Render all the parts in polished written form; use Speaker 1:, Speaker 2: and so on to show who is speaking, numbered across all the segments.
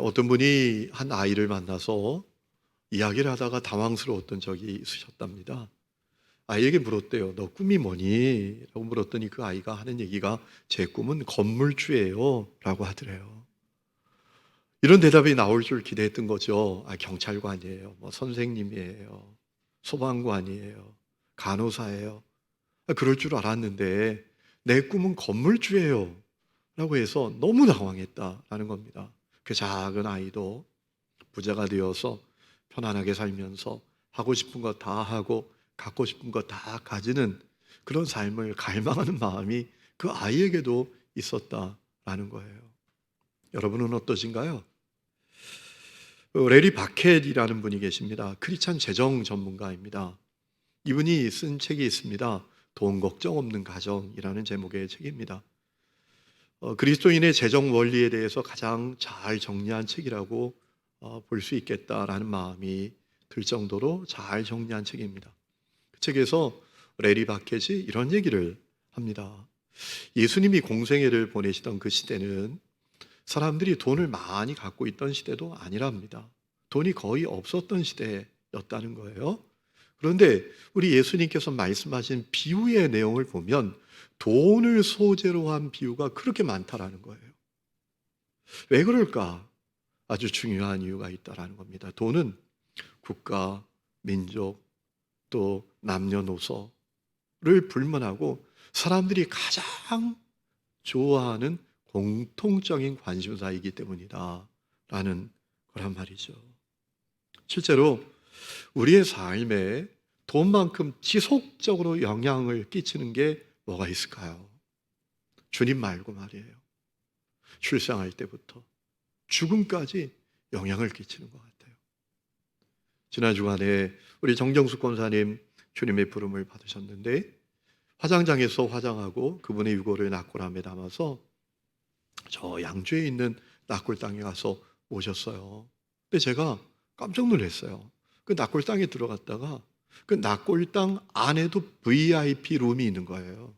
Speaker 1: 어떤 분이 한 아이를 만나서 이야기를 하다가 당황스러웠던 적이 있으셨답니다. 아이에게 물었대요. 너 꿈이 뭐니? 라고 물었더니 그 아이가 하는 얘기가 제 꿈은 건물주예요 라고 하더래요. 이런 대답이 나올 줄 기대했던 거죠. 경찰관이에요, 선생님이에요, 소방관이에요, 간호사예요. 그럴 줄 알았는데 내 꿈은 건물주예요 라고 해서 너무 당황했다라는 겁니다. 그 작은 아이도 부자가 되어서 편안하게 살면서 하고 싶은 거 다 하고 갖고 싶은 거 다 가지는 그런 삶을 갈망하는 마음이 그 아이에게도 있었다라는 거예요. 여러분은 어떠신가요? 레리 바켓이라는 분이 계십니다. 크리스찬 재정 전문가입니다. 이분이 쓴 책이 있습니다. 돈 걱정 없는 가정이라는 제목의 책입니다. 그리스도인의 재정 원리에 대해서 가장 잘 정리한 책이라고 볼 수 있겠다라는 마음이 들 정도로 잘 정리한 책입니다. 그 책에서 레리 바켓이 이런 얘기를 합니다. 예수님이 공생애를 보내시던 그 시대는 사람들이 돈을 많이 갖고 있던 시대도 아니랍니다. 돈이 거의 없었던 시대였다는 거예요. 그런데 우리 예수님께서 말씀하신 비유의 내용을 보면 돈을 소재로 한 비유가 그렇게 많다라는 거예요. 왜 그럴까? 아주 중요한 이유가 있다라는 겁니다. 돈은 국가, 민족, 또 남녀노소를 불문하고 사람들이 가장 좋아하는 공통적인 관심사이기 때문이다 라는 거란 말이죠. 실제로 우리의 삶에 돈만큼 지속적으로 영향을 끼치는 게 뭐가 있을까요? 주님 말고 말이에요. 출생할 때부터 죽음까지 영향을 끼치는 것 같아요. 지난 주간에 우리 정정숙 권사님 주님의 부름을 받으셨는데 화장장에서 화장하고 그분의 유골을 낙골함에 담아서 저 양주에 있는 낙골 땅에 가서 오셨어요. 근데 제가 깜짝 놀랐어요. 그 낙골 땅에 들어갔다가 그 낙골 땅 안에도 VIP 룸이 있는 거예요.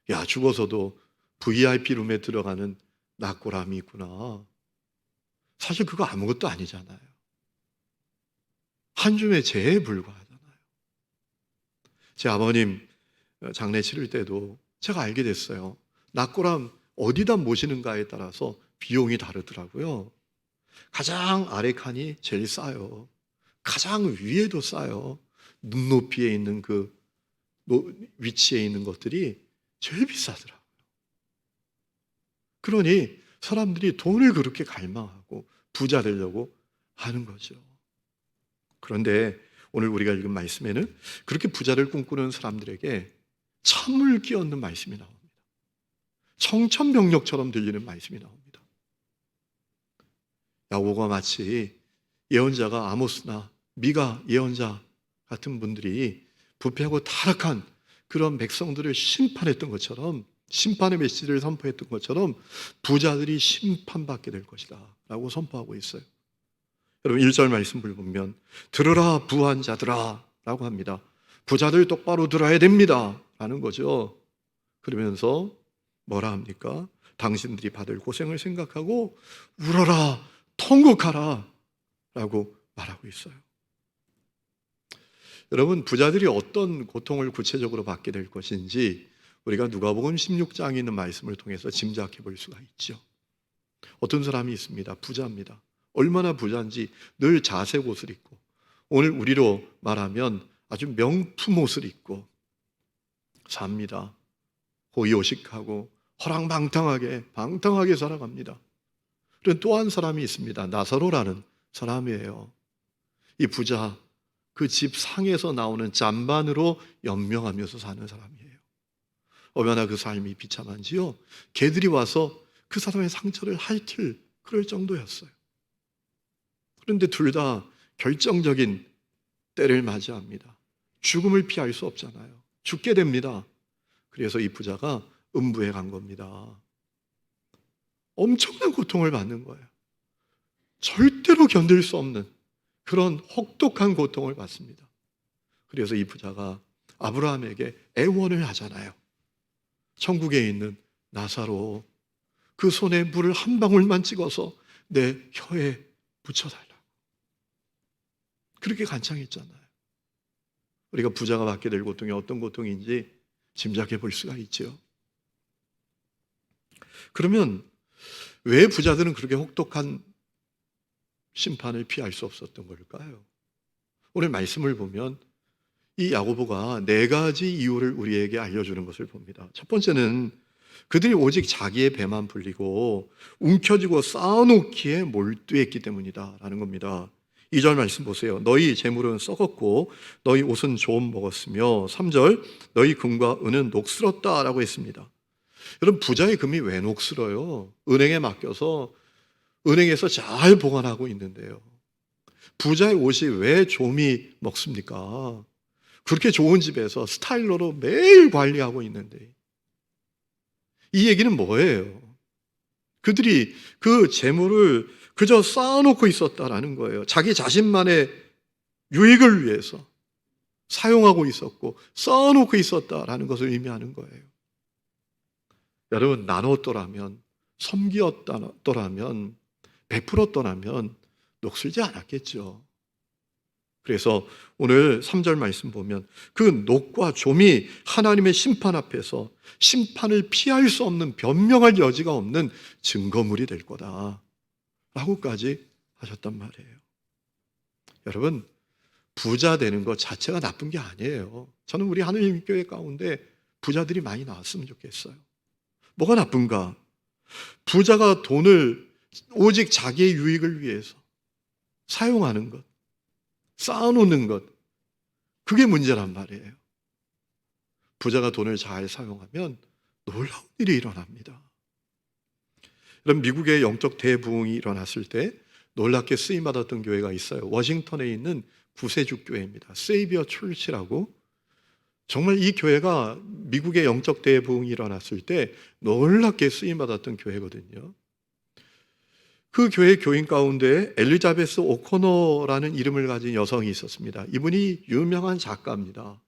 Speaker 1: 야, 죽어서도 VIP 룸에 들어가는 낙골함이 있구나. 사실 그거 아무것도 아니잖아요. 한 줌의 재에 불과하잖아요. 제 아버님 장례 치를 때도 제가 알게 됐어요. 낙골함 어디다 모시는가에 따라서 비용이 다르더라고요. 가장 아래 칸이 제일 싸요. 가장 위에도 싸요. 눈높이에 있는 그 위치에 있는 것들이 제일 비싸더라고요. 그러니 사람들이 돈을 그렇게 갈망하고 부자 되려고 하는 거죠. 그런데 오늘 우리가 읽은 말씀에는 그렇게 부자를 꿈꾸는 사람들에게 참을 끼얹는 말씀이 나옵니다. 청천벽력처럼 들리는 말씀이 나옵니다. 야고보가 마치 예언자가 아모스나 미가 예언자 같은 분들이 부패하고 타락한 그런 백성들을 심판했던 것처럼, 심판의 메시지를 선포했던 것처럼 부자들이 심판받게 될 것이다 라고 선포하고 있어요. 여러분 1절 말씀을 보면 들으라 부한 자들아 라고 합니다. 부자들 똑바로 들어야 됩니다 라는 거죠. 그러면서 뭐라 합니까? 당신들이 받을 고생을 생각하고 울어라 통곡하라 라고 말하고 있어요. 여러분 부자들이 어떤 고통을 구체적으로 받게 될 것인지 우리가 누가복음 16장에 있는 말씀을 통해서 짐작해 볼 수가 있죠. 어떤 사람이 있습니다. 부자입니다. 얼마나 부자인지 늘 자색 옷을 입고, 오늘 우리로 말하면 아주 명품 옷을 입고 삽니다. 호의호식하고 방탕하게 살아갑니다. 그런 또 한 사람이 있습니다. 나사로라는 사람이에요. 이 부자, 그 집 상에서 나오는 잔반으로 연명하면서 사는 사람이에요. 얼마나 그 삶이 비참한지요. 개들이 와서 그 사람의 상처를 핥을 그럴 정도였어요. 그런데 둘 다 결정적인 때를 맞이합니다. 죽음을 피할 수 없잖아요. 죽게 됩니다. 그래서 이 부자가 음부에 간 겁니다. 엄청난 고통을 받는 거예요. 절대로 견딜 수 없는 그런 혹독한 고통을 받습니다. 그래서 이 부자가 아브라함에게 애원을 하잖아요. 천국에 있는 나사로 그 손에 물을 한 방울만 찍어서 내 혀에 붙여달라. 그렇게 간청했잖아요. 우리가 부자가 받게 될 고통이 어떤 고통인지 짐작해 볼 수가 있죠. 그러면 왜 부자들은 그렇게 혹독한 심판을 피할 수 없었던 걸까요? 오늘 말씀을 보면 이 야고보가 4가지 이유를 우리에게 알려주는 것을 봅니다. 첫 번째는 그들이 오직 자기의 배만 불리고 움켜쥐고 쌓아놓기에 몰두했기 때문이다 라는 겁니다. 2절 말씀 보세요. 너희 재물은 썩었고 너희 옷은 좀 먹었으며 3절 너희 금과 은은 녹슬었다 라고 했습니다. 여러분, 부자의 금이 왜 녹슬어요? 은행에 맡겨서 은행에서 잘 보관하고 있는데요. 부자의 옷이 왜 좀이 먹습니까? 그렇게 좋은 집에서 스타일러로 매일 관리하고 있는데, 이 얘기는 뭐예요? 그들이 그 재물을 그저 쌓아놓고 있었다라는 거예요. 자기 자신만의 유익을 위해서 사용하고 있었고 쌓아놓고 있었다라는 것을 의미하는 거예요. 여러분, 나눴더라면, 섬기었더라면, 베풀었더라면 녹슬지 않았겠죠. 그래서 오늘 3절 말씀 보면 그 녹과 좀이 하나님의 심판 앞에서 심판을 피할 수 없는, 변명할 여지가 없는 증거물이 될 거다 라고까지 하셨단 말이에요. 여러분, 부자 되는 것 자체가 나쁜 게 아니에요. 저는 우리 하느님 교회 가운데 부자들이 많이 나왔으면 좋겠어요. 뭐가 나쁜가? 부자가 돈을 오직 자기의 유익을 위해서 사용하는 것, 쌓아놓는 것, 그게 문제란 말이에요. 부자가 돈을 잘 사용하면 놀라운 일이 일어납니다. 그럼 미국의 영적 대부흥이 일어났을 때 놀랍게 쓰임받았던 교회가 있어요. 워싱턴에 있는 구세주 교회입니다. 세이비어 철치라고. 정말 이 교회가 미국의 영적 대부흥이 일어났을 때 놀랍게 쓰임받았던 교회거든요. 그 교회 교인 가운데 엘리자베스 오코너라는 이름을 가진 여성이 있었습니다. 이분이 유명한 작가입니다.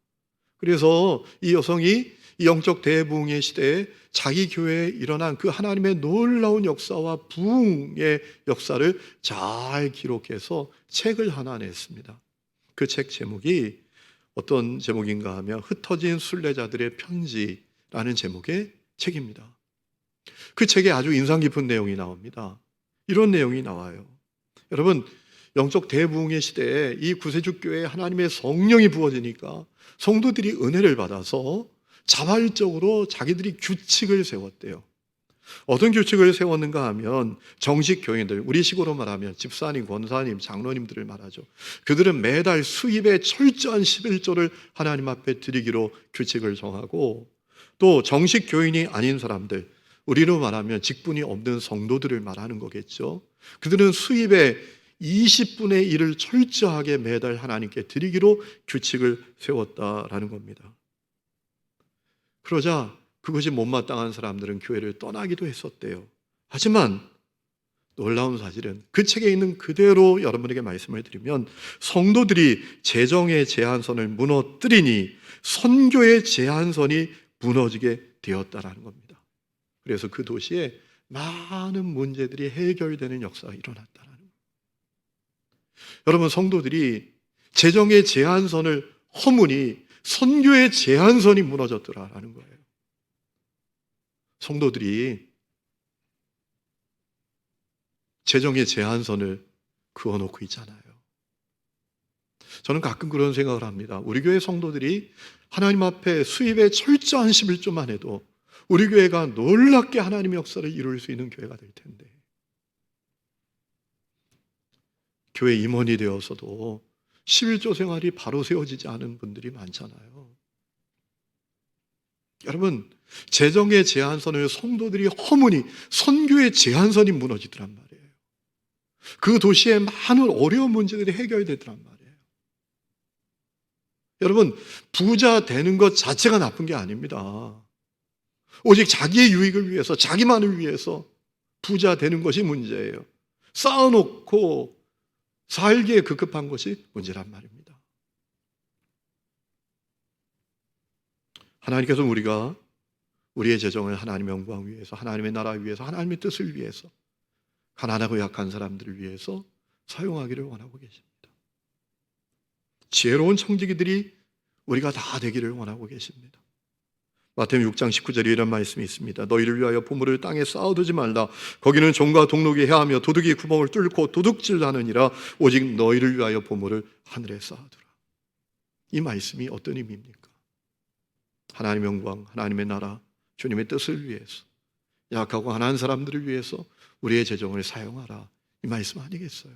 Speaker 1: 그래서 이 여성이 이 영적 대부흥의 시대에 자기 교회에 일어난 그 하나님의 놀라운 역사와 부흥의 역사를 잘 기록해서 책을 하나 냈습니다. 그 책 제목이 어떤 제목인가 하면 흩어진 순례자들의 편지라는 제목의 책입니다. 그 책에 아주 인상 깊은 내용이 나옵니다. 이런 내용이 나와요. 여러분, 영적 대부흥의 시대에 이 구세주 교회에 하나님의 성령이 부어지니까 성도들이 은혜를 받아서 자발적으로 자기들이 규칙을 세웠대요. 어떤 규칙을 세웠는가 하면 정식 교인들, 우리 식으로 말하면 집사님, 권사님, 장로님들을 말하죠. 그들은 매달 수입의 철저한 11조를 하나님 앞에 드리기로 규칙을 정하고, 또 정식 교인이 아닌 사람들, 우리로 말하면 직분이 없는 성도들을 말하는 거겠죠. 그들은 수입의 20분의 1을 철저하게 매달 하나님께 드리기로 규칙을 세웠다라는 겁니다. 그러자 그것이 못마땅한 사람들은 교회를 떠나기도 했었대요. 하지만 놀라운 사실은 그 책에 있는 그대로 여러분에게 말씀을 드리면 성도들이 재정의 제한선을 무너뜨리니 선교의 제한선이 무너지게 되었다라는 겁니다. 그래서 그 도시에 많은 문제들이 해결되는 역사가 일어났다는 거예요. 여러분, 성도들이 재정의 제한선을 허무니 선교의 제한선이 무너졌더라라는 거예요. 성도들이 재정의 제한선을 그어놓고 있잖아요. 저는 가끔 그런 생각을 합니다. 우리 교회 성도들이 하나님 앞에 수입의 철저한 11조만 해도 우리 교회가 놀랍게 하나님의 역사를 이룰 수 있는 교회가 될 텐데, 교회 임원이 되어서도 11조 생활이 바로 세워지지 않은 분들이 많잖아요. 여러분, 재정의 제한선을 성도들이 허무니 선교의 제한선이 무너지더란 말이에요. 그 도시에 많은 어려운 문제들이 해결되더란 말이에요. 여러분, 부자 되는 것 자체가 나쁜 게 아닙니다. 오직 자기의 유익을 위해서, 자기만을 위해서 부자 되는 것이 문제예요. 쌓아놓고 살기에 급급한 것이 문제란 말입니다. 하나님께서 우리가 우리의 재정을 하나님의 영광 위해서, 하나님의 나라 위해서, 하나님의 뜻을 위해서 가난하고 약한 사람들을 위해서 사용하기를 원하고 계십니다. 지혜로운 청지기들이 우리가 다 되기를 원하고 계십니다. 마태복음 6장 19절에 이런 말씀이 있습니다. 너희를 위하여 보물을 땅에 쌓아두지 말라. 거기는 종과 동록이 해하며 도둑이 구멍을 뚫고 도둑질하느니라. 오직 너희를 위하여 보물을 하늘에 쌓아두라. 이 말씀이 어떤 의미입니까? 하나님의 영광, 하나님의 나라, 주님의 뜻을 위해서, 약하고 가난한 사람들을 위해서 우리의 재정을 사용하라, 이 말씀 아니겠어요?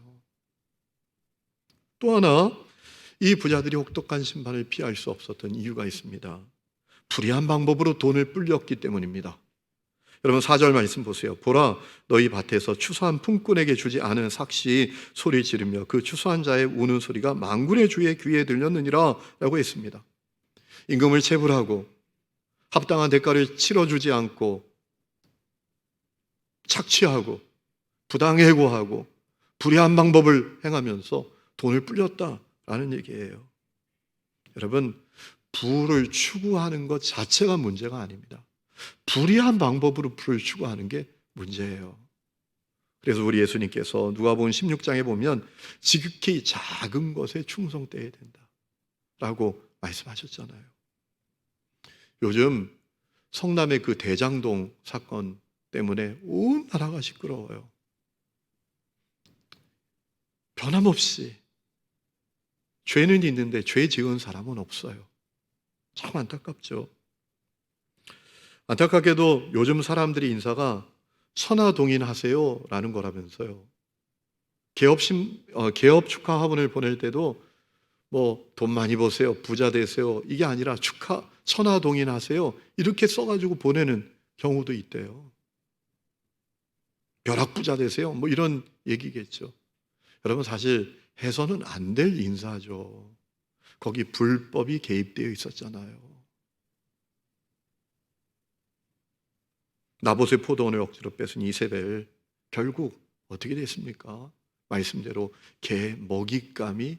Speaker 1: 또 하나, 이 부자들이 혹독한 심판을 피할 수 없었던 이유가 있습니다. 불의한 방법으로 돈을 불렸기 때문입니다. 여러분 4절 말씀 보세요. 보라, 너희 밭에서 추수한 품꾼에게 주지 않은 삭시 소리 지르며 그 추수한 자의 우는 소리가 만군의 주의 귀에 들렸느니라 라고 했습니다. 임금을 체불하고 합당한 대가를 치러주지 않고 착취하고 부당해고하고 불의한 방법을 행하면서 돈을 불렸다라는 얘기예요. 여러분, 부를 추구하는 것 자체가 문제가 아닙니다. 불의한 방법으로 부를 추구하는 게 문제예요. 그래서 우리 예수님께서 누가복음 16장에 보면 지극히 작은 것에 충성되어야 된다라고 말씀하셨잖아요. 요즘 성남의 그 대장동 사건 때문에 온 나라가 시끄러워요. 변함없이 죄는 있는데 죄 지은 사람은 없어요. 참 안타깝죠. 안타깝게도 요즘 사람들이 인사가 천하동인하세요 라는 거라면서요. 개업 축하 화분을 보낼 때도 뭐 돈 많이 버세요, 부자 되세요, 이게 아니라 천하동인하세요 이렇게 써가지고 보내는 경우도 있대요. 벼락부자 되세요, 뭐 이런 얘기겠죠. 여러분, 사실 해서는 안 될 인사죠. 거기 불법이 개입되어 있었잖아요. 나봇의 포도원을 억지로 뺏은 이세벨, 결국 어떻게 됐습니까? 말씀대로 개 먹잇감이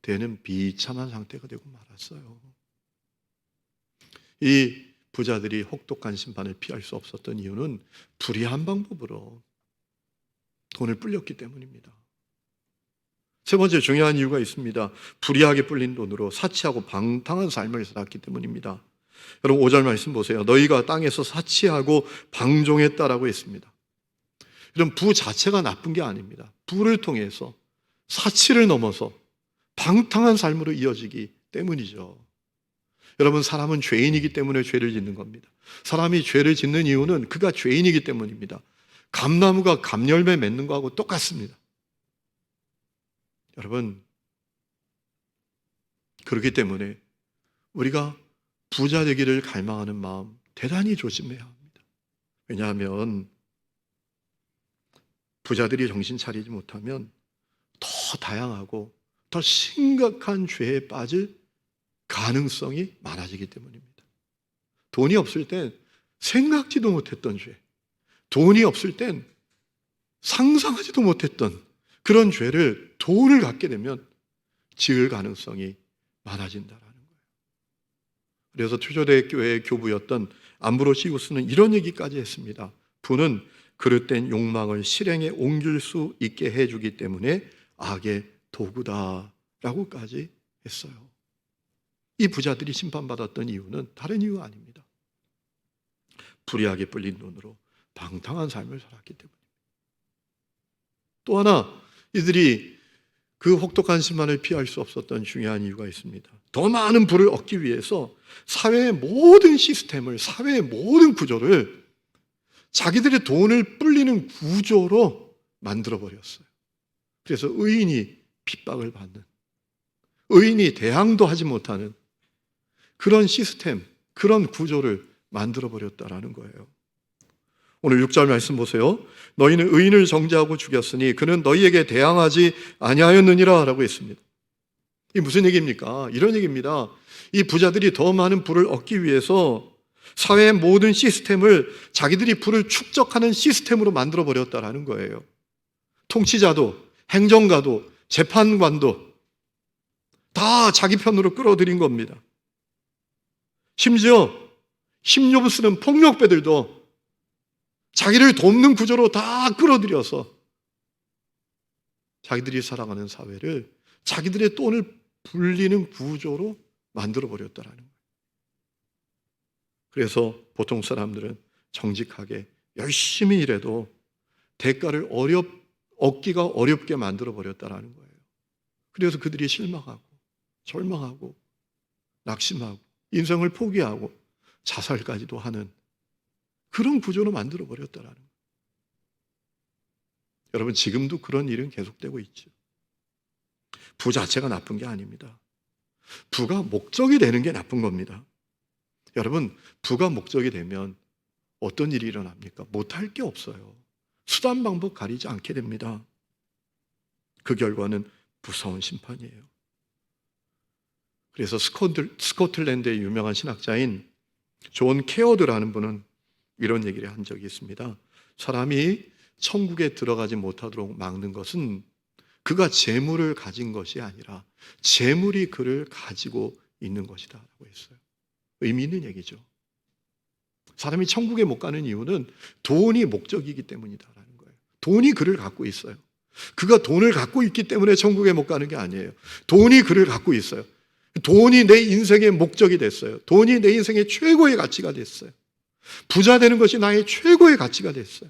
Speaker 1: 되는 비참한 상태가 되고 말았어요. 이 부자들이 혹독한 심판을 피할 수 없었던 이유는 불의한 방법으로 돈을 불렸기 때문입니다. 세 번째 중요한 이유가 있습니다. 불의하게 불린 돈으로 사치하고 방탕한 삶을 살았기 때문입니다. 여러분 5절 말씀 보세요. 너희가 땅에서 사치하고 방종했다라고 했습니다. 이런 부 자체가 나쁜 게 아닙니다. 부를 통해서 사치를 넘어서 방탕한 삶으로 이어지기 때문이죠. 여러분, 사람은 죄인이기 때문에 죄를 짓는 겁니다. 사람이 죄를 짓는 이유는 그가 죄인이기 때문입니다. 감나무가 감열매 맺는 거하고 똑같습니다. 여러분, 그렇기 때문에 우리가 부자 되기를 갈망하는 마음 대단히 조심해야 합니다. 왜냐하면 부자들이 정신 차리지 못하면 더 다양하고 더 심각한 죄에 빠질 가능성이 많아지기 때문입니다. 돈이 없을 땐 생각지도 못했던 죄, 돈이 없을 땐 상상하지도 못했던 그런 죄를 돈을 갖게 되면 지을 가능성이 많아진다라는 거예요. 그래서 초대교회 교회의 교부였던 암브로시우스는 이런 얘기까지 했습니다. 부는 그릇된 욕망을 실행에 옮길 수 있게 해주기 때문에 악의 도구다라고까지 했어요. 이 부자들이 심판받았던 이유는 다른 이유가 아닙니다. 불의하게 불린 돈으로 방탕한 삶을 살았기 때문입니다. 또 하나, 이들이 그 혹독한 심판을 피할 수 없었던 중요한 이유가 있습니다. 더 많은 부를 얻기 위해서 사회의 모든 시스템을, 사회의 모든 구조를 자기들의 돈을 불리는 구조로 만들어버렸어요. 그래서 의인이 핍박을 받는, 의인이 대항도 하지 못하는 그런 시스템, 그런 구조를 만들어버렸다라는 거예요. 오늘 6절 말씀 보세요. 너희는 의인을 정죄하고 죽였으니 그는 너희에게 대항하지 아니하였느니라 라고 했습니다. 이게 무슨 얘기입니까? 이런 얘기입니다. 이 부자들이 더 많은 부를 얻기 위해서 사회의 모든 시스템을 자기들이 부를 축적하는 시스템으로 만들어버렸다라는 거예요. 통치자도, 행정가도, 재판관도 다 자기 편으로 끌어들인 겁니다. 심지어 힘줘쓰는 폭력배들도 자기를 돕는 구조로 다 끌어들여서 자기들이 살아가는 사회를 자기들의 돈을 불리는 구조로 만들어 버렸다라는 거예요. 그래서 보통 사람들은 정직하게 열심히 일해도 대가를 얻기가 어렵게 만들어 버렸다라는 거예요. 그래서 그들이 실망하고 절망하고 낙심하고 인생을 포기하고 자살까지도 하는 그런 구조로 만들어 버렸다라는 거예요. 여러분, 지금도 그런 일은 계속되고 있죠. 부 자체가 나쁜 게 아닙니다. 부가 목적이 되는 게 나쁜 겁니다. 여러분, 부가 목적이 되면 어떤 일이 일어납니까? 못할 게 없어요. 수단 방법 가리지 않게 됩니다. 그 결과는 무서운 심판이에요. 그래서 스코틀랜드의 유명한 신학자인 존 케어드라는 분은 이런 얘기를 한 적이 있습니다. 사람이 천국에 들어가지 못하도록 막는 것은 그가 재물을 가진 것이 아니라 재물이 그를 가지고 있는 것이다 라고 했어요. 의미 있는 얘기죠. 사람이 천국에 못 가는 이유는 돈이 목적이기 때문이다라는 거예요. 돈이 그를 갖고 있어요. 그가 돈을 갖고 있기 때문에 천국에 못 가는 게 아니에요. 돈이 그를 갖고 있어요. 돈이 내 인생의 목적이 됐어요. 돈이 내 인생의 최고의 가치가 됐어요. 부자 되는 것이 나의 최고의 가치가 됐어요.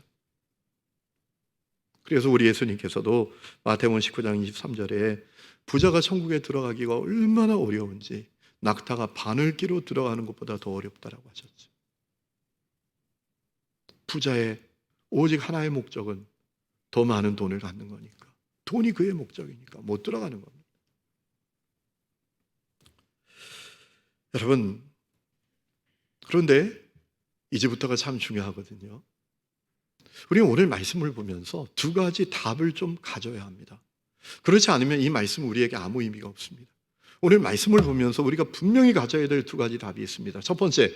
Speaker 1: 그래서 우리 예수님께서도 마태복음 19장 23절에 부자가 천국에 들어가기가 얼마나 어려운지 낙타가 바늘기로 들어가는 것보다 더 어렵다라고 하셨죠. 부자의 오직 하나의 목적은 더 많은 돈을 갖는 거니까. 돈이 그의 목적이니까 못 들어가는 겁니다. 여러분, 그런데 이제부터가 참 중요하거든요. 우리는 오늘 말씀을 보면서 두 가지 답을 좀 가져야 합니다. 그렇지 않으면 이 말씀은 우리에게 아무 의미가 없습니다. 오늘 말씀을 보면서 우리가 분명히 가져야 될 두 가지 답이 있습니다. 첫 번째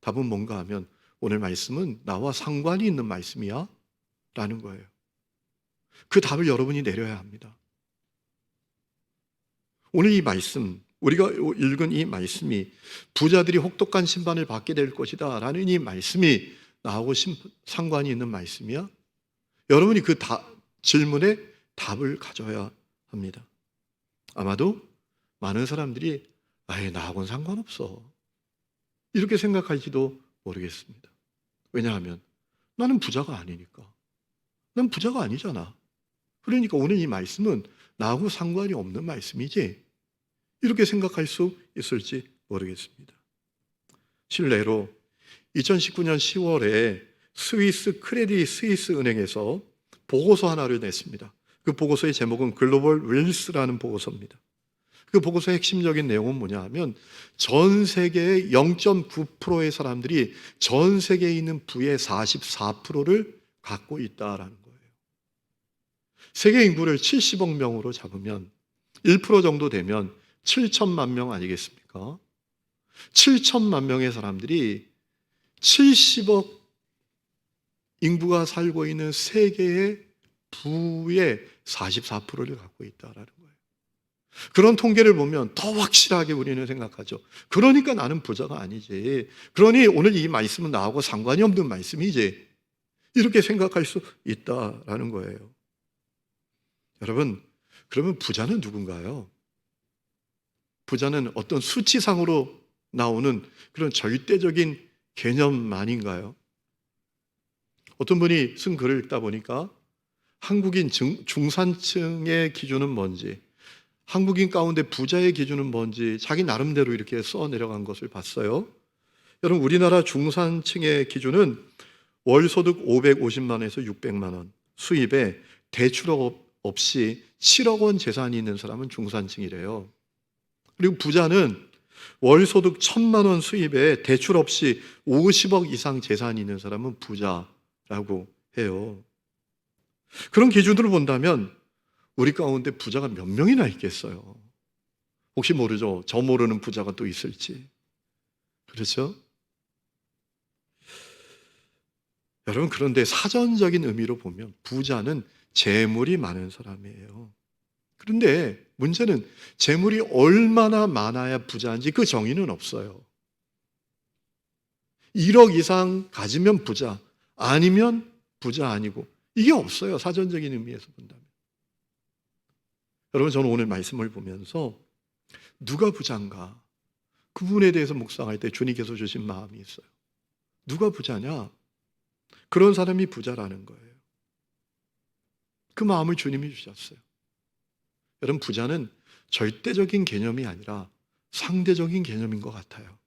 Speaker 1: 답은 뭔가 하면 오늘 말씀은 나와 상관이 있는 말씀이야? 라는 거예요. 그 답을 여러분이 내려야 합니다. 오늘 이 말씀, 우리가 읽은 이 말씀이 부자들이 혹독한 심판을 받게 될 것이다 라는 이 말씀이 나하고 상관이 있는 말씀이야? 여러분이 그 질문에 답을 가져야 합니다. 아마도 많은 사람들이 아예 나하고는 상관없어 이렇게 생각할지도 모르겠습니다. 왜냐하면 나는 부자가 아니니까. 난 부자가 아니잖아. 그러니까 오늘 이 말씀은 나하고 상관이 없는 말씀이지 이렇게 생각할 수 있을지 모르겠습니다. 실례로 2019년 10월에 스위스 크레디 스위스 은행에서 보고서 하나를 냈습니다. 그 보고서의 제목은 글로벌 웰스라는 보고서입니다. 그 보고서의 핵심적인 내용은 뭐냐 하면 전 세계의 0.9%의 사람들이 전 세계에 있는 부의 44%를 갖고 있다라는 거예요. 세계 인구를 70억 명으로 잡으면 1% 정도 되면 7천만 명 아니겠습니까? 7천만 명의 사람들이 70억 인구가 살고 있는 세계의 부의 44%를 갖고 있다라는 거예요. 그런 통계를 보면 더 확실하게 우리는 생각하죠. 그러니까 나는 부자가 아니지. 그러니 오늘 이 말씀은 나하고 상관이 없는 말씀이지. 이렇게 생각할 수 있다라는 거예요. 여러분, 그러면 부자는 누군가요? 부자는 어떤 수치상으로 나오는 그런 절대적인 개념만인가요? 어떤 분이 쓴 글을 읽다 보니까 한국인 중산층의 기준은 뭔지, 한국인 가운데 부자의 기준은 뭔지 자기 나름대로 이렇게 써 내려간 것을 봤어요. 여러분, 우리나라 중산층의 기준은 월소득 550만 원에서 600만 원, 수입에 대출 없이 7억 원 재산이 있는 사람은 중산층이래요. 그리고 부자는 월소득 1,000만 원 수입에 대출 없이 50억 이상 재산이 있는 사람은 부자라고 해요. 그런 기준으로 본다면 우리 가운데 부자가 몇 명이나 있겠어요? 혹시 모르죠? 저 모르는 부자가 또 있을지. 그렇죠? 여러분, 그런데 사전적인 의미로 보면 부자는 재물이 많은 사람이에요. 그런데 문제는 재물이 얼마나 많아야 부자인지 그 정의는 없어요. 1억 이상 가지면 부자, 아니면 부자 아니고 이게 없어요. 사전적인 의미에서 본다면. 여러분, 저는 오늘 말씀을 보면서 누가 부자인가? 그 부분에 대해서 묵상할 때 주님께서 주신 마음이 있어요. 누가 부자냐? 그런 사람이 부자라는 거예요. 그 마음을 주님이 주셨어요. 여러분, 부자는 절대적인 개념이 아니라 상대적인 개념인 것 같아요.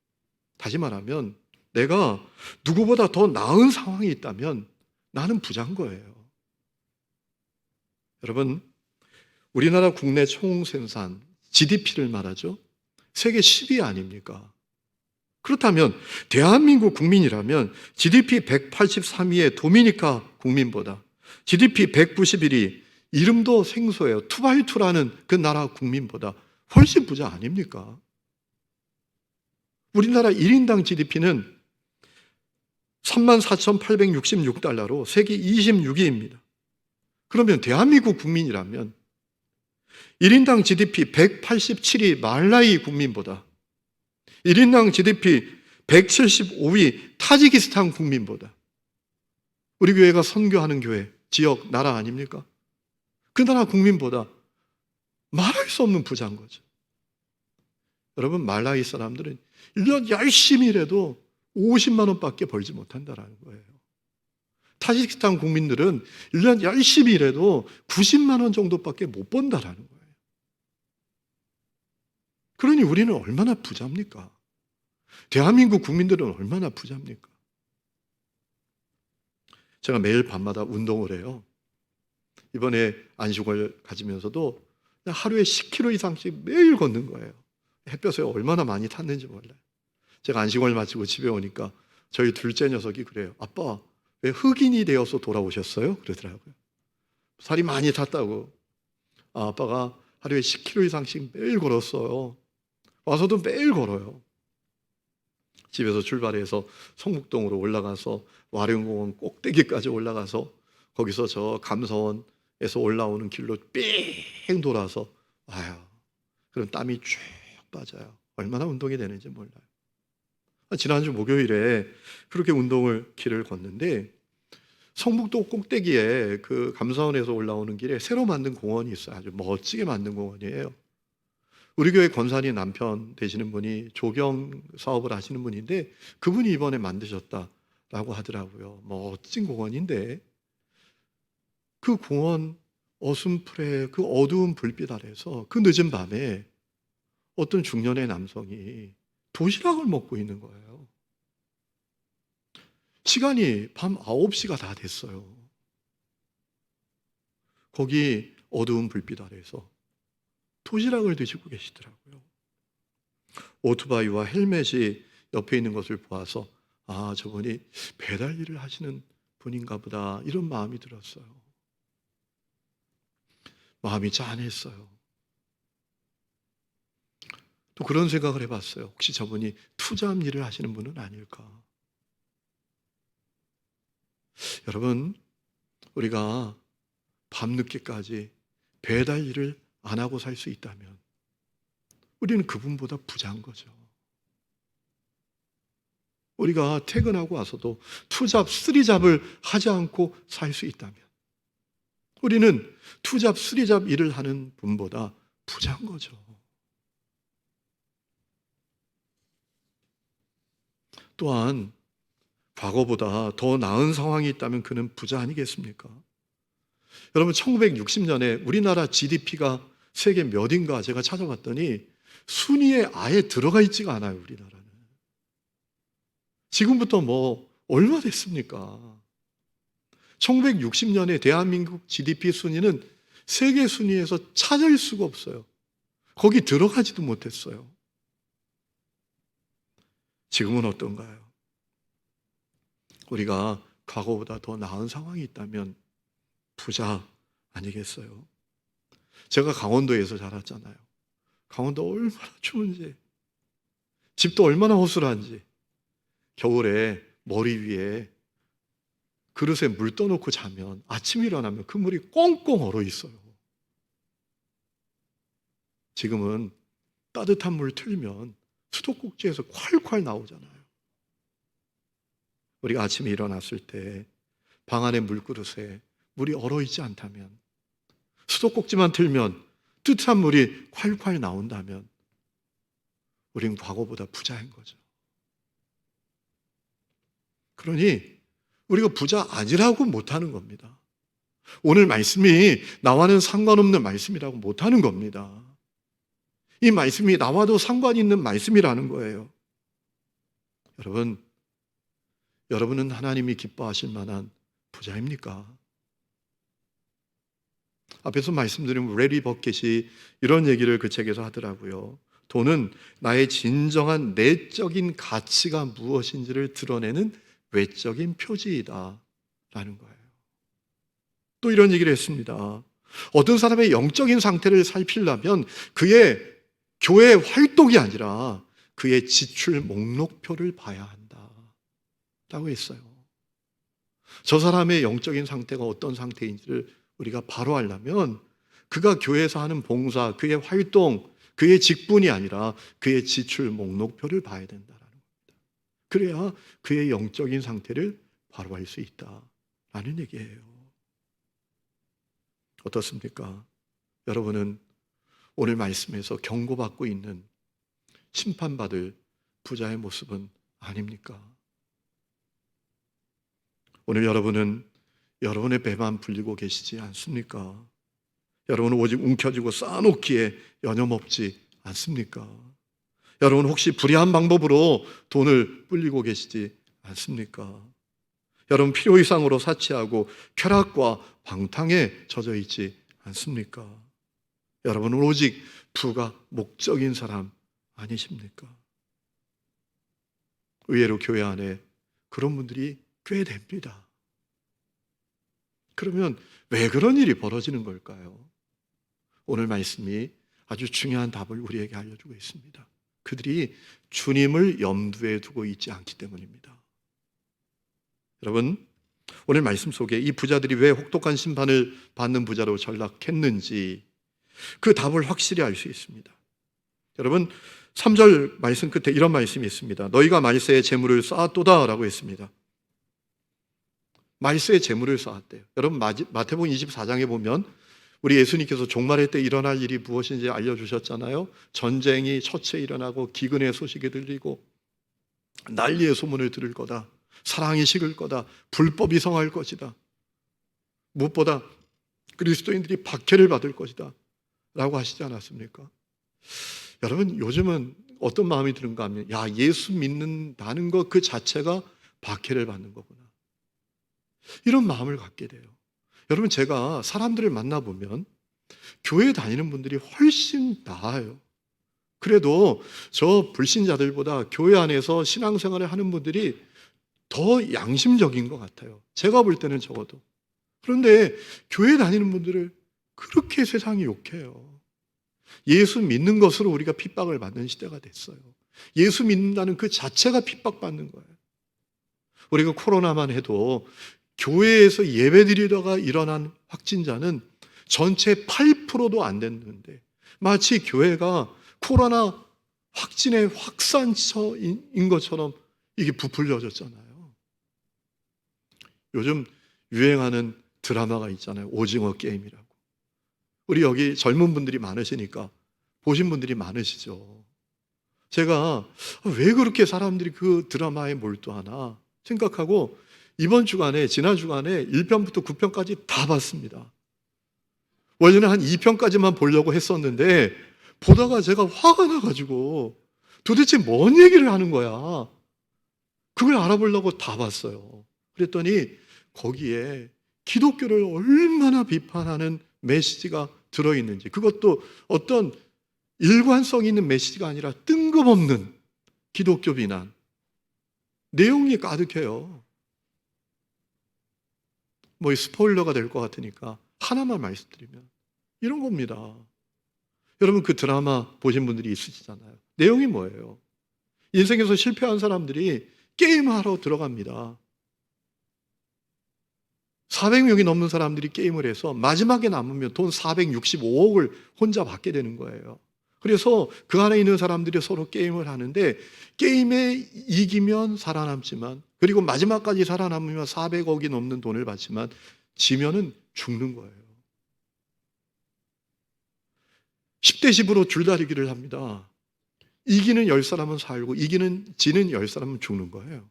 Speaker 1: 다시 말하면 내가 누구보다 더 나은 상황이 있다면 나는 부자인 거예요. 여러분, 우리나라 국내 총생산 GDP를 말하죠. 세계 10위 아닙니까? 그렇다면 대한민국 국민이라면 GDP 183위의 도미니카 국민보다 GDP 191위, 이름도 생소해요, 투바이투라는 그 나라 국민보다 훨씬 부자 아닙니까? 우리나라 1인당 GDP는 34,866달러로 세계 26위입니다. 그러면 대한민국 국민이라면 1인당 GDP 187위 말라위 국민보다 1인당 GDP 175위 타지키스탄 국민보다, 우리 교회가 선교하는 교회, 지역, 나라 아닙니까? 그 나라 국민보다 말할 수 없는 부자인 거죠. 여러분, 말라위 사람들은 1년 열심히 일해도 50만 원밖에 벌지 못한다는 거예요. 타지키스탄 국민들은 1년 열심히 일해도 90만 원 정도밖에 못 번다라는 거예요. 그러니 우리는 얼마나 부자입니까? 대한민국 국민들은 얼마나 부자입니까? 제가 매일 밤마다 운동을 해요. 이번에 안식을 가지면서도 하루에 10km 이상씩 매일 걷는 거예요. 햇볕에 얼마나 많이 탔는지 몰라요. 제가 안식을 마치고 집에 오니까 저희 둘째 녀석이 그래요. 아빠, 왜 흑인이 되어서 돌아오셨어요? 그러더라고요. 살이 많이 탔다고. 아빠가 하루에 10km 이상씩 매일 걸었어요. 와서도 매일 걸어요. 집에서 출발해서 성북동으로 올라가서 와룡공원 꼭대기까지 올라가서 거기서 저 감서원에서 올라오는 길로 삥 돌아서 와요. 그럼 땀이 쭉 빠져요. 얼마나 운동이 되는지 몰라요. 지난주 목요일에 그렇게 운동을 길을 걷는데 성북도 꼭대기에 그 감사원에서 올라오는 길에 새로 만든 공원이 있어요. 아주 멋지게 만든 공원이에요. 우리 교회 권사님 남편 되시는 분이 조경 사업을 하시는 분인데 그분이 이번에 만드셨다라고 하더라고요. 멋진 공원인데 그 공원 어슴풀에 그 어두운 불빛 아래서 그 늦은 밤에 어떤 중년의 남성이 도시락을 먹고 있는 거예요. 시간이 밤 9시가 다 됐어요. 거기 어두운 불빛 아래서 도시락을 드시고 계시더라고요. 오토바이와 헬멧이 옆에 있는 것을 보아서 아, 저분이 배달 일을 하시는 분인가 보다, 이런 마음이 들었어요. 마음이 짠했어요. 또 그런 생각을 해봤어요. 혹시 저분이 투잡 일을 하시는 분은 아닐까? 여러분, 우리가 밤늦게까지 배달 일을 안 하고 살 수 있다면 우리는 그분보다 부자인 거죠. 우리가 퇴근하고 와서도 투잡, 쓰리잡을 하지 않고 살 수 있다면 우리는 투잡, 쓰리잡 일을 하는 분보다 부자인 거죠. 또한 과거보다 더 나은 상황이 있다면 그는 부자 아니겠습니까? 여러분, 1960년에 우리나라 GDP가 세계 몇인가 제가 찾아봤더니 순위에 아예 들어가 있지가 않아요, 우리나라는. 지금부터 얼마 됐습니까? 1960년에 대한민국 GDP 순위는 세계 순위에서 찾을 수가 없어요. 거기 들어가지도 못했어요. 지금은 어떤가요? 우리가 과거보다 더 나은 상황이 있다면 부자 아니겠어요? 제가 강원도에서 자랐잖아요. 강원도 얼마나 추운지, 집도 얼마나 허술한지, 겨울에 머리 위에 그릇에 물 떠놓고 자면 아침에 일어나면 그 물이 꽁꽁 얼어 있어요. 지금은 따뜻한 물 틀면 수도꼭지에서 콸콸 나오잖아요. 우리가 아침에 일어났을 때 방 안의 물그릇에 물이 얼어 있지 않다면, 수도꼭지만 틀면 뜨뜻한 물이 콸콸 나온다면 우린 과거보다 부자인 거죠. 그러니 우리가 부자 아니라고 못하는 겁니다. 오늘 말씀이 나와는 상관없는 말씀이라고 못하는 겁니다. 이 말씀이 나와도 상관 있는 말씀이라는 거예요. 여러분은 하나님이 기뻐하실 만한 부자입니까? 앞에서 말씀드린 레리 버켓이 이런 얘기를 그 책에서 하더라고요. 돈은 나의 진정한 내적인 가치가 무엇인지를 드러내는 외적인 표지이다 라는 거예요. 또 이런 얘기를 했습니다. 어떤 사람의 영적인 상태를 살피려면 그의 교회 활동이 아니라 그의 지출 목록표를 봐야 한다 라고 했어요. 저 사람의 영적인 상태가 어떤 상태인지를 우리가 바로 알려면 그가 교회에서 하는 봉사, 그의 활동, 그의 직분이 아니라 그의 지출 목록표를 봐야 된다라는 겁니다. 그래야 그의 영적인 상태를 바로 알 수 있다라는 얘기예요. 어떻습니까? 여러분은 오늘 말씀에서 경고받고 있는 심판받을 부자의 모습은 아닙니까? 오늘 여러분은 여러분의 배만 불리고 계시지 않습니까? 여러분은 오직 움켜쥐고 쌓아놓기에 여념없지 않습니까? 여러분 혹시 불의한 방법으로 돈을 불리고 계시지 않습니까? 여러분 필요 이상으로 사치하고 쾌락과 방탕에 젖어 있지 않습니까? 여러분은 오직 부가 목적인 사람 아니십니까? 의외로 교회 안에 그런 분들이 꽤 됩니다. 그러면 왜 그런 일이 벌어지는 걸까요? 오늘 말씀이 아주 중요한 답을 우리에게 알려주고 있습니다. 그들이 주님을 염두에 두고 있지 않기 때문입니다. 여러분, 오늘 말씀 속에 이 부자들이 왜 혹독한 심판을 받는 부자로 전락했는지 그 답을 확실히 알 수 있습니다. 여러분, 3절 말씀 끝에 이런 말씀이 있습니다. 너희가 말세에 재물을 쌓았도다 라고 했습니다. 말세에 재물을 쌓았대요. 여러분 마태복음 24장에 보면 우리 예수님께서 종말의 때 일어날 일이 무엇인지 알려주셨잖아요. 전쟁이 처체 일어나고 기근의 소식이 들리고 난리의 소문을 들을 거다. 사랑이 식을 거다. 불법이 성할 것이다. 무엇보다 그리스도인들이 박해를 받을 것이다 라고 하시지 않았습니까? 여러분 요즘은 어떤 마음이 드는가 하면 야, 예수 믿는다는 것 그 자체가 박해를 받는 거구나, 이런 마음을 갖게 돼요. 여러분 제가 사람들을 만나보면 교회 다니는 분들이 훨씬 나아요. 그래도 저 불신자들보다 교회 안에서 신앙생활을 하는 분들이 더 양심적인 것 같아요. 제가 볼 때는 적어도. 그런데 교회 다니는 분들을 그렇게 세상이 욕해요. 예수 믿는 것으로 우리가 핍박을 받는 시대가 됐어요. 예수 믿는다는 그 자체가 핍박받는 거예요. 우리가 코로나만 해도 교회에서 예배드리다가 일어난 확진자는 전체 8%도 안 됐는데 마치 교회가 코로나 확진의 확산처인 것처럼 이게 부풀려졌잖아요. 요즘 유행하는 드라마가 있잖아요. 오징어 게임이라고. 우리 여기 젊은 분들이 많으시니까 보신 분들이 많으시죠. 제가 왜 그렇게 사람들이 그 드라마에 몰두하나 생각하고 이번 주간에 지난 주간에 1편부터 9편까지 다 봤습니다. 원래는 한 2편까지만 보려고 했었는데 보다가 제가 화가 나가지고 도대체 뭔 얘기를 하는 거야. 그걸 알아보려고 다 봤어요. 그랬더니 거기에 기독교를 얼마나 비판하는 메시지가 들어있는지, 그것도 어떤 일관성 있는 메시지가 아니라 뜬금없는 기독교 비난, 내용이 가득해요. 뭐 스포일러가 될 것 같으니까 하나만 말씀드리면 이런 겁니다. 여러분 그 드라마 보신 분들이 있으시잖아요. 내용이 뭐예요? 인생에서 실패한 사람들이 게임하러 들어갑니다. 400명이 넘는 사람들이 게임을 해서 마지막에 남으면 돈 465억을 혼자 받게 되는 거예요. 그래서 그 안에 있는 사람들이 서로 게임을 하는데 게임에 이기면 살아남지만, 그리고 마지막까지 살아남으면 400억이 넘는 돈을 받지만 지면은 죽는 거예요. 10대 10으로 줄다리기를 합니다. 이기는 10사람은 살고 지는 10사람은 죽는 거예요.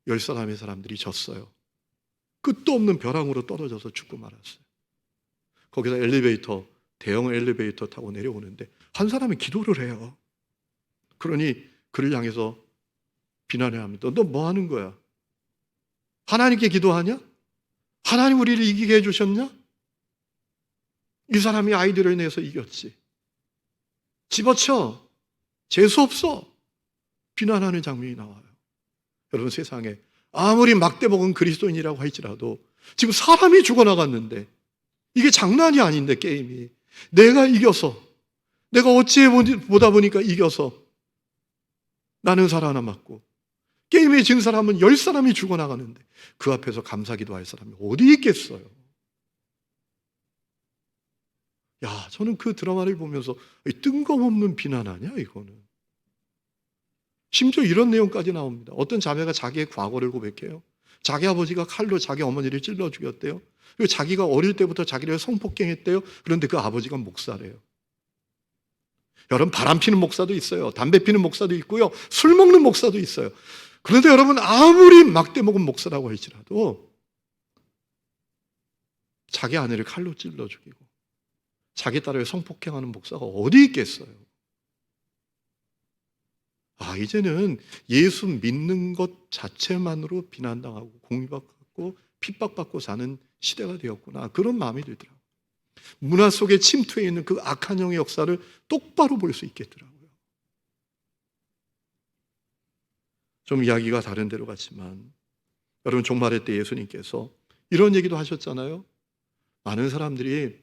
Speaker 1: 10사람의 사람들이 졌어요. 끝도 없는 벼랑으로 떨어져서 죽고 말았어요. 거기서 대형 엘리베이터 타고 내려오는데 한 사람이 기도를 해요. 그러니 그를 향해서 비난을 합니다. 너 뭐 하는 거야? 하나님께 기도하냐? 하나님 우리를 이기게 해주셨냐? 이 사람이 아이디어를 내서 이겼지. 집어쳐. 재수없어. 비난하는 장면이 나와요. 여러분, 세상에 아무리 막대먹은 그리스도인이라고 할지라도 지금 사람이 죽어나갔는데 이게 장난이 아닌데, 게임이 내가 이겨서, 내가 어찌해 보다 보니까 이겨서 나는 살아남았고 게임에 진 사람은 10사람이 죽어나가는데 그 앞에서 감사기도 할 사람이 어디 있겠어요? 야, 저는 그 드라마를 보면서 뜬금없는 비난 아니야 이거는. 심지어 이런 내용까지 나옵니다. 어떤 자매가 자기의 과거를 고백해요. 자기 아버지가 칼로 자기 어머니를 찔러 죽였대요. 그리고 자기가 어릴 때부터 자기를 성폭행했대요. 그런데 그 아버지가 목사래요. 여러분, 바람 피는 목사도 있어요. 담배 피는 목사도 있고요. 술 먹는 목사도 있어요. 그런데 여러분, 아무리 막대 먹은 목사라고 할지라도 자기 아내를 칼로 찔러 죽이고 자기 딸을 성폭행하는 목사가 어디 있겠어요? 이제는 예수 믿는 것 자체만으로 비난당하고 공격받고 핍박받고 사는 시대가 되었구나, 그런 마음이 들더라고요. 문화 속에 침투해 있는 그 악한 영의 역사를 똑바로 볼 수 있겠더라고요. 좀 이야기가 다른 데로 갔지만 여러분, 종말의 때 예수님께서 이런 얘기도 하셨잖아요. 많은 사람들이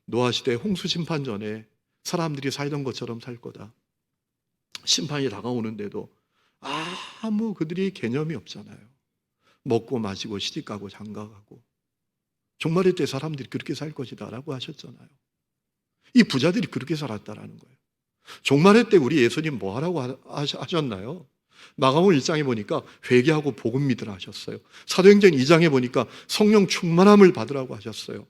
Speaker 1: 노아 시대 홍수 심판 전에 사람들이 살던 것처럼 살 거다. 심판이 다가오는데도 아무 그들이 개념이 없잖아요. 먹고 마시고 시집가고 장가가고. 종말의 때 사람들이 그렇게 살 것이다 라고 하셨잖아요. 이 부자들이 그렇게 살았다라는 거예요. 종말의 때 우리 예수님 뭐 하라고 하셨나요? 마가복음 1장에 보니까 회개하고 복음 믿으라 하셨어요. 사도행전 2장에 보니까 성령 충만함을 받으라고 하셨어요.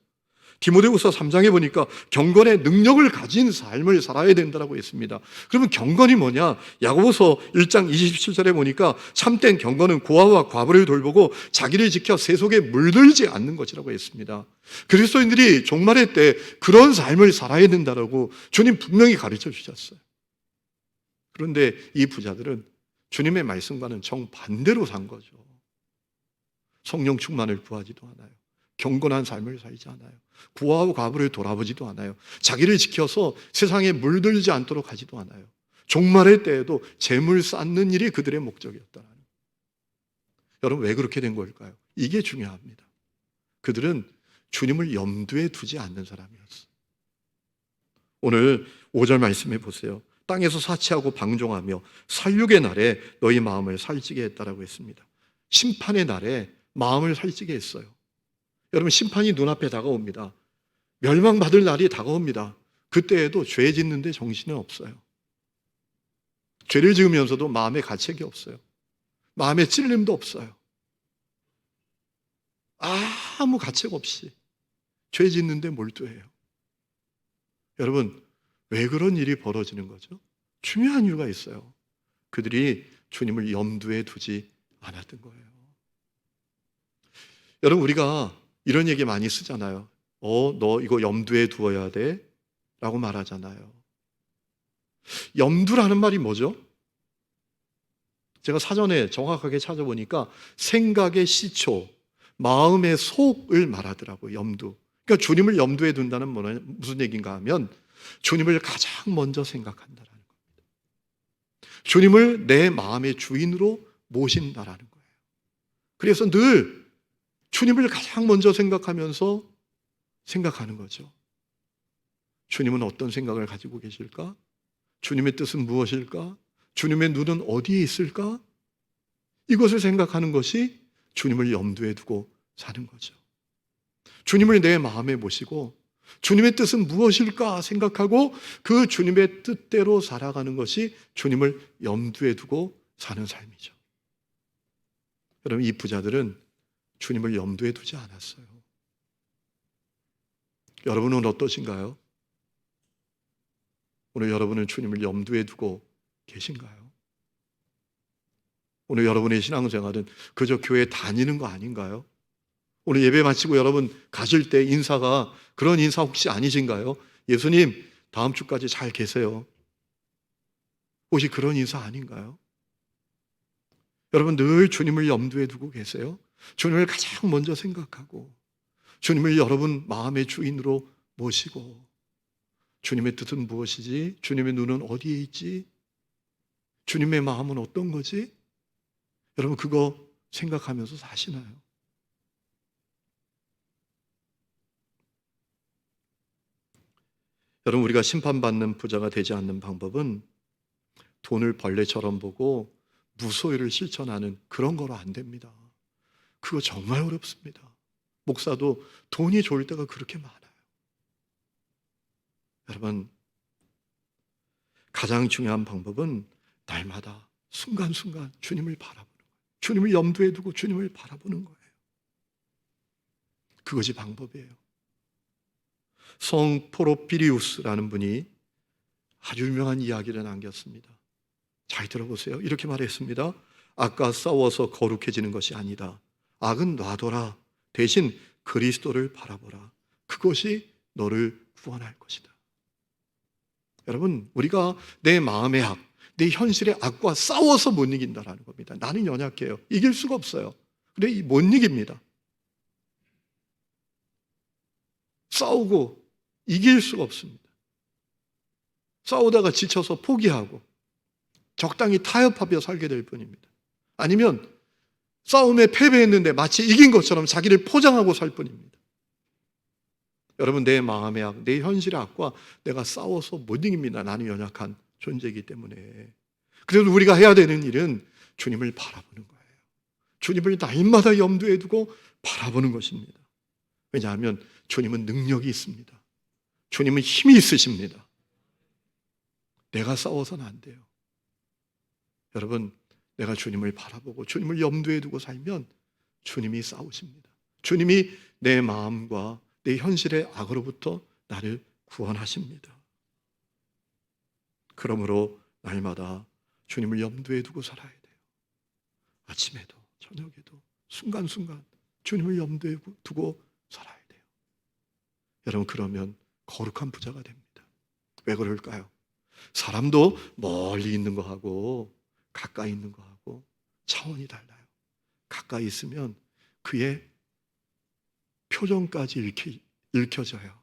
Speaker 1: 디모데후서 3장에 보니까 경건의 능력을 가진 삶을 살아야 된다고 했습니다. 그러면 경건이 뭐냐? 야고보서 1장 27절에 보니까 참된 경건은 고아와 과부를 돌보고 자기를 지켜 세속에 물들지 않는 것이라고 했습니다. 그리스도인들이 종말의 때 그런 삶을 살아야 된다고 주님 분명히 가르쳐 주셨어요. 그런데 이 부자들은 주님의 말씀과는 정반대로 산 거죠. 성령 충만을 구하지도 않아요. 경건한 삶을 살지 않아요. 고아와 과부를 돌아보지도 않아요. 자기를 지켜서 세상에 물들지 않도록 하지도 않아요. 종말의 때에도 재물 쌓는 일이 그들의 목적이었다는. 여러분, 왜 그렇게 된 걸까요? 이게 중요합니다. 그들은 주님을 염두에 두지 않는 사람이었어요. 오늘 5절 말씀해 보세요. 땅에서 사치하고 방종하며 살육의 날에 너희 마음을 살찌게 했다라고 했습니다. 심판의 날에 마음을 살찌게 했어요. 여러분, 심판이 눈앞에 다가옵니다. 멸망받을 날이 다가옵니다. 그때에도 죄 짓는데 정신은 없어요. 죄를 지으면서도 마음에 가책이 없어요. 마음에 찔림도 없어요. 아무 가책 없이 죄 짓는데 몰두해요. 여러분, 왜 그런 일이 벌어지는 거죠? 중요한 이유가 있어요. 그들이 주님을 염두에 두지 않았던 거예요. 여러분, 우리가 이런 얘기 많이 쓰잖아요. 너 이거 염두에 두어야 돼 라고 말하잖아요. 염두라는 말이 뭐죠? 제가 사전에 정확하게 찾아보니까 생각의 시초, 마음의 속을 말하더라고요. 염두. 그러니까 주님을 염두에 둔다는 무슨 얘기인가 하면 주님을 가장 먼저 생각한다라는 겁니다. 주님을 내 마음의 주인으로 모신다라는 거예요. 그래서 늘 주님을 가장 먼저 생각하면서 생각하는 거죠. 주님은 어떤 생각을 가지고 계실까? 주님의 뜻은 무엇일까? 주님의 눈은 어디에 있을까? 이것을 생각하는 것이 주님을 염두에 두고 사는 거죠. 주님을 내 마음에 모시고 주님의 뜻은 무엇일까 생각하고 그 주님의 뜻대로 살아가는 것이 주님을 염두에 두고 사는 삶이죠. 여러분, 이 부자들은 주님을 염두에 두지 않았어요. 여러분은 어떠신가요? 오늘 여러분은 주님을 염두에 두고 계신가요? 오늘 여러분의 신앙생활은 그저 교회 다니는 거 아닌가요? 오늘 예배 마치고 여러분 가실 때 인사가 그런 인사 혹시 아니신가요? 예수님, 다음 주까지 잘 계세요. 혹시 그런 인사 아닌가요? 여러분 늘 주님을 염두에 두고 계세요? 주님을 가장 먼저 생각하고 주님을 여러분 마음의 주인으로 모시고 주님의 뜻은 무엇이지? 주님의 눈은 어디에 있지? 주님의 마음은 어떤 거지? 여러분 그거 생각하면서 사시나요? 여러분 우리가 심판받는 부자가 되지 않는 방법은 돈을 벌레처럼 보고 무소유를 실천하는 그런 거로 안 됩니다. 그거 정말 어렵습니다. 목사도 돈이 좋을 때가 그렇게 많아요. 여러분 가장 중요한 방법은 날마다 순간순간 주님을 바라보는 거예요. 주님을 염두에 두고 주님을 바라보는 거예요. 그것이 방법이에요. 성 포로피리우스라는 분이 아주 유명한 이야기를 남겼습니다. 잘 들어보세요. 이렇게 말했습니다. 악과 싸워서 거룩해지는 것이 아니다. 악은 놔둬라. 대신 그리스도를 바라보라. 그것이 너를 구원할 것이다. 여러분, 우리가 내 마음의 악, 내 현실의 악과 싸워서 못 이긴다라는 겁니다. 나는 연약해요. 이길 수가 없어요. 근데 못 이깁니다. 싸우고 이길 수가 없습니다. 싸우다가 지쳐서 포기하고 적당히 타협하며 살게 될 뿐입니다. 아니면 싸움에 패배했는데 마치 이긴 것처럼 자기를 포장하고 살 뿐입니다. 여러분 내 마음의 악, 내 현실의 악과 내가 싸워서 못 이깁니다. 나는 연약한 존재이기 때문에. 그래서 우리가 해야 되는 일은 주님을 바라보는 거예요. 주님을 날마다 염두에 두고 바라보는 것입니다. 왜냐하면 주님은 능력이 있습니다. 주님은 힘이 있으십니다. 내가 싸워서는 안 돼요. 여러분 내가 주님을 바라보고 주님을 염두에 두고 살면 주님이 싸우십니다. 주님이 내 마음과 내 현실의 악으로부터 나를 구원하십니다. 그러므로 날마다 주님을 염두에 두고 살아야 돼요. 아침에도 저녁에도 순간순간 주님을 염두에 두고 살아야 돼요. 여러분 그러면 거룩한 부자가 됩니다. 왜 그럴까요? 사람도 멀리 있는 거하고 가까이 있는 거하고 차원이 달라요. 가까이 있으면 그의 표정까지 읽혀져요.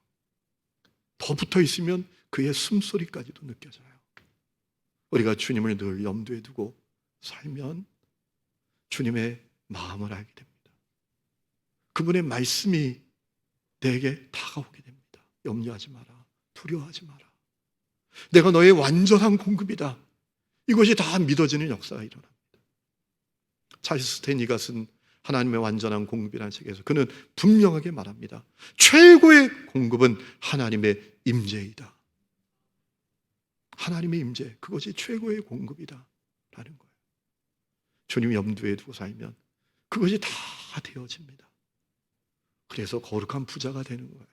Speaker 1: 더 붙어 있으면 그의 숨소리까지도 느껴져요. 우리가 주님을 늘 염두에 두고 살면 주님의 마음을 알게 됩니다. 그분의 말씀이 내게 다가오게 됩니다. 염려하지 마라. 두려워하지 마라. 내가 너의 완전한 공급이다. 이것이 다 믿어지는 역사가 일어납니다. 찰스 스탠리가 쓴 하나님의 완전한 공급이라는 책에서 그는 분명하게 말합니다. 최고의 공급은 하나님의 임재이다. 하나님의 임재, 그것이 최고의 공급이다 라는 거예요. 주님 염두에 두고 살면 그것이 다 되어집니다. 그래서 거룩한 부자가 되는 거예요.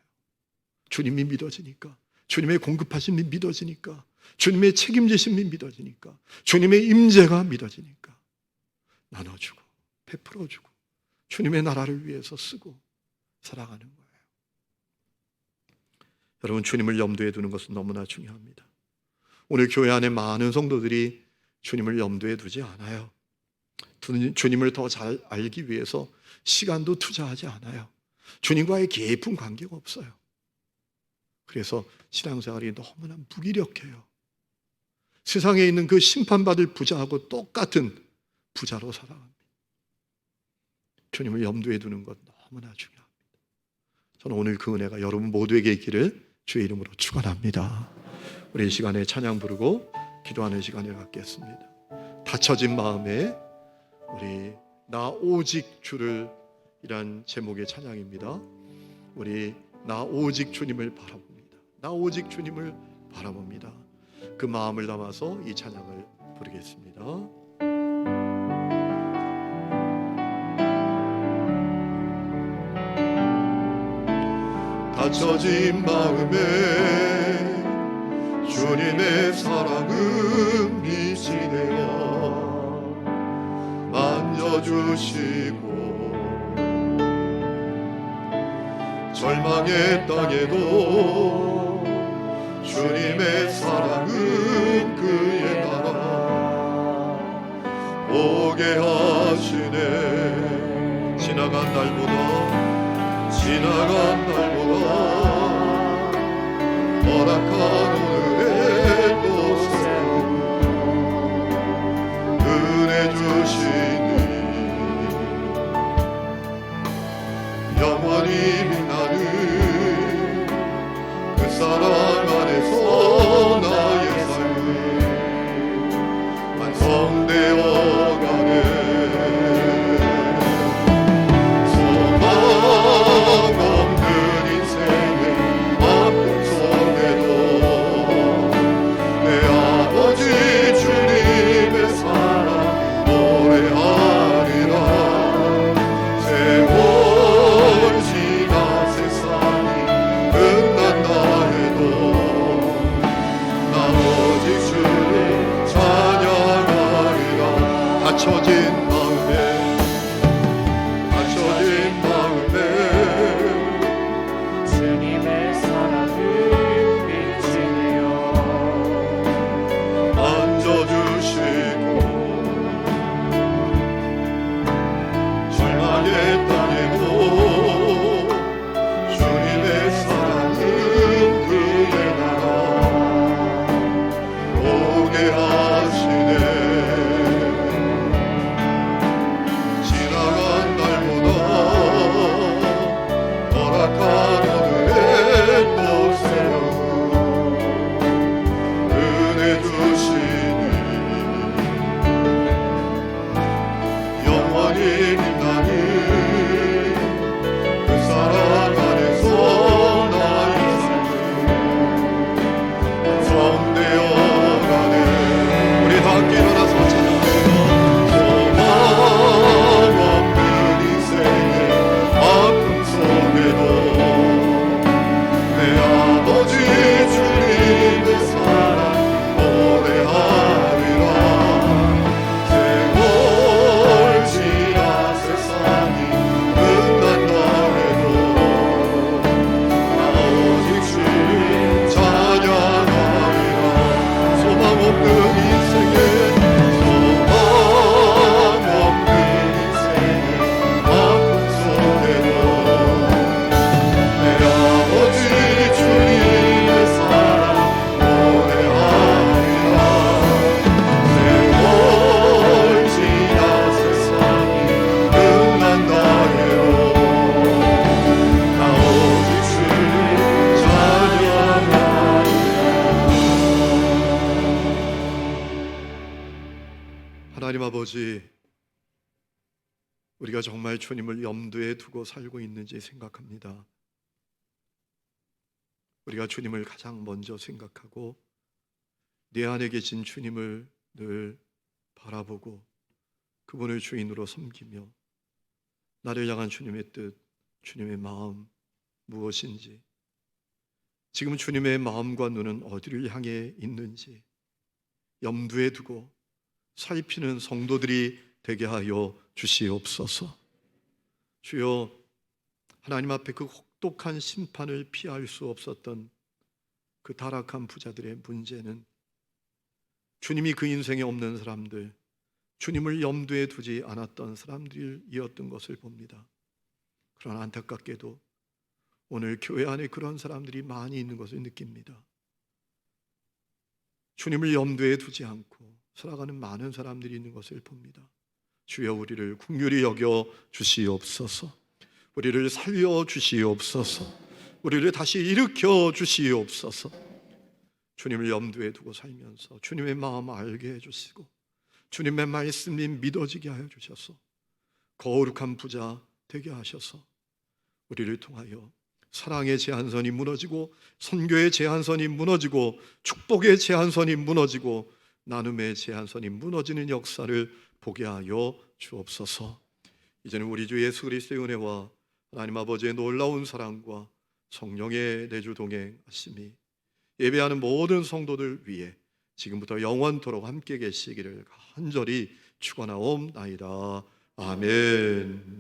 Speaker 1: 주님이 믿어지니까, 주님의 공급하심이 믿어지니까, 주님의 책임지심이 믿어지니까, 주님의 임재가 믿어지니까 나눠주고 베풀어주고 주님의 나라를 위해서 쓰고 살아가는 거예요. 여러분 주님을 염두에 두는 것은 너무나 중요합니다. 오늘 교회 안에 많은 성도들이 주님을 염두에 두지 않아요. 주님을 더 잘 알기 위해서 시간도 투자하지 않아요. 주님과의 깊은 관계가 없어요. 그래서 신앙생활이 너무나 무기력해요. 세상에 있는 그 심판받을 부자하고 똑같은 부자로 살아갑니다. 주님을 염두에 두는 것 너무나 중요합니다. 저는 오늘 그 은혜가 여러분 모두에게 있기를 주의 이름으로 축원합니다. 우리 이 시간에 찬양 부르고 기도하는 시간을 갖겠습니다. 닫혀진 마음에 우리 나 오직 주를 이란 제목의 찬양입니다. 우리 나 오직 주님을 바라봅니다. 나 오직 주님을 바라봅니다. 그 마음을 담아서 이 찬양을 부르겠습니다. 갇혀진 마음에 주님의 사랑은 빛이 되어 만져주시고 절망의 땅에도 주님의 사랑은 그의 나라 보게 하시네. 지나간 날보다 허락한 오늘의 또 새로운 은혜 주시니 영원히 빛나는 그 사랑 안에서 나의 삶은 완성되어 가네. 소망 없는 인생의 아픔 속에도 내 아버지 주님의 사랑 노래하리라. 세월 지나 세상이 끝난다 해도 나 오직 주를 찬양하리라. 갇혀진 마음에
Speaker 2: 주님의 사랑을 빛이네요.
Speaker 1: 만져주시고 절망의 땅에도 주님의 사랑은 그의 나라 오게 하시네. 지나간 날보다 허락한 오늘의 또 새로운 은혜 주시니 영원히 빛나는 그 사랑 안에서 나의 삶은 완성되어 가네. 우리 다 함께 일어나서 찬양합니다. 소망 없는 인생의 아픔 속에도 내 아버지 주님의 사랑 노래하리라. 세월 지나 세상이 끝난다 해도 나 오직 주를 찬양하리라. 소망 없는 인생의 아픔 속에도 내 아버지 주님의 사랑 노래하리라. 세월 지나 세상이 끝난다 해도 나 오직 주를 찬양하리라. 하나님 아버지, 우리가 정말 주님을 염두에 두고 살고 있는지 생각합니다. 우리가 주님을 가장 먼저 생각하고 내 안에 계신 주님을 늘 바라보고 그분을 주인으로 섬기며 나를 향한 주님의 뜻, 주님의 마음 무엇인지, 지금 주님의 마음과 눈은 어디를 향해 있는지 염두에 두고 살피는 성도들이 되게 하여 주시옵소서. 주여, 하나님 앞에 그 혹독한 심판을 피할 수 없었던 그 타락한 부자들의 문제는 주님이 그 인생에 없는 사람들, 주님을 염두에 두지 않았던 사람들이었던 것을 봅니다. 그러나 안타깝게도 오늘 교회 안에 그런 사람들이 많이 있는 것을 느낍니다. 주님을 염두에 두지 않고 살아가는 많은 사람들이 있는 것을 봅니다. 주여, 우리를 긍휼히 여겨 주시옵소서. 우리를 살려 주시옵소서. 우리를 다시 일으켜 주시옵소서. 주님을 염두에 두고 살면서 주님의 마음 알게 해주시고 주님의 말씀이 믿어지게 하여 주셔서 거룩한 부자 되게 하셔서 우리를 통하여 사랑의 제한선이 무너지고 선교의 제한선이 무너지고 축복의 제한선이 무너지고 나눔의 제한선이 무너지는 역사를 보게 하여 주옵소서. 이제는 우리 주 예수 그리스도의 은혜와 하나님 아버지의 놀라운 사랑과 성령의 내주 동행하심이 예배하는 모든 성도들 위해 지금부터 영원토록 함께 계시기를 간절히 축원하옵나이다. 아멘.